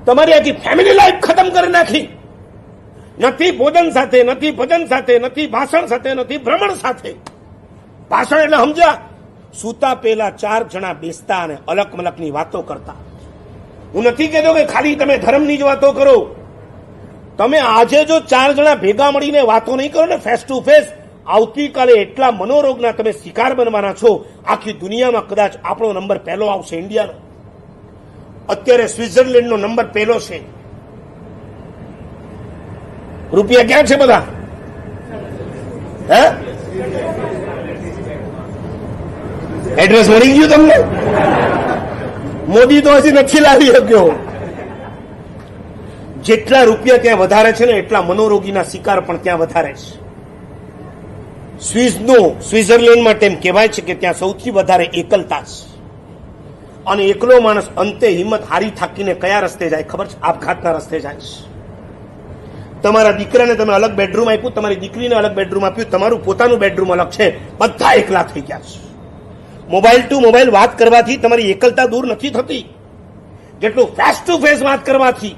તમારી આખી family life ખતમ કરી નાખી. નથી ભોજન સાથે, નથી ભજન સાથે, નથી ભાષણ સાથે, નથી ભ્રમણ સાથે. ભાષણ એટલે સમજ્યા, સૂતા પહેલા 4 જણા બેસતા અને અલગ મલકની વાતો કરતા. હું નથી કહેતો કે ખાલી તમે ધર્મની જ વાતો કરો. તમે આજે જો 4 જણા ભેગા મળીને વાતો નહીં કરો ને ફેસ ટુ ફેસ, આવતીકાલે એટલા મનોરોગના તમે શિકાર બનવાના છો. આખી દુનિયામાં કદાચ આપણો નંબર પહેલો આવશે, ઇન્ડિયાનો. અત્યારે સ્વિટ્ઝરલેન્ડનો નંબર પહેલો છે. રૂપિયા ક્યાં છે બધા? હે, એડ્રેસ મળી ગયું તમને? મોદી તો હજી નથી લાવી શક્યો. જેટલા રૂપિયા ત્યાં વધારે છે ને એટલા મનોરોગીના શિકાર પણ ત્યાં વધારે છે. સ્વિટ્ઝરલેન્ડ માટે એમ કહેવાય છે કે ત્યાં સૌથી વધારે એકલતા છે. અને એકલો માણસ અંતે હિંમત હારી થાકીને કયા રસ્તે જાય ખબર છે? આપઘાતના રસ્તે જાય છે. તમારા દીકરાને તમે અલગ બેડરૂમ આપ્યું, તમારી દીકરીને અલગ બેડરૂમ આપ્યું, તમારું પોતાનું બેડરૂમ અલગ છે, બધા એકલા થઈ ગયા છે. મોબાઈલ ટુ મોબાઈલ વાત કરવાથી તમારી એકલતા દૂર નથી થતી જેટલું ફેસ ટુ ફેસ વાત કરવાથી.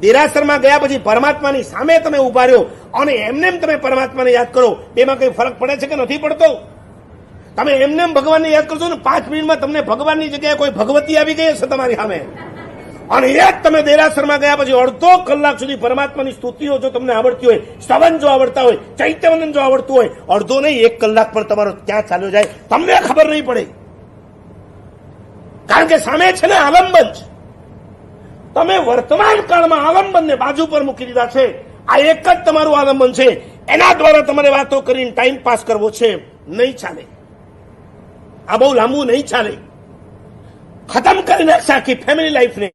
દેરાસરમાં ગયા પછી પરમાત્માની સામે તમે ઉભા રહ્યો અને એમને તમે પરમાત્માને યાદ કરો, એમાં કઈ ફરક પડે છે કે નથી પડતો? તમે એમને ભગવાનને યાદ કરશો ને 5 મિનિટમાં તમને ભગવાનની જગ્યાએ કોઈ ભગવતી આવી ગઈ હશે તમારી સામે. અને એ જ તમે દેરાસરમાં ગયા પછી અડધો કલાક સુધી પરમાત્માની સ્તુતિઓ જો તમને આવડતી હોય, સ્તવન જો આવડતા હોય, ચૈત્યવંદન જો આવડતું હોય, અડધો નહીં 1 કલાક પણ તમારો ક્યાં ચાલ્યો જાય તમને ખબર નહીં પડે. કારણ કે સામે છે ને આલંબન. તમે વર્તમાન કાળમાં આલંબનને બાજુ પર મૂકી દીધા છે. આ એક જ તમારું આલંબન છે. એના દ્વારા તમારે વાતો કરીને ટાઈમ પાસ કરવો છે. નહીં ચાલે. આ બહુ લાંબુ નહીં ચાલે. ખતમ કરી નાખશે આખી ફેમિલી લાઈફને.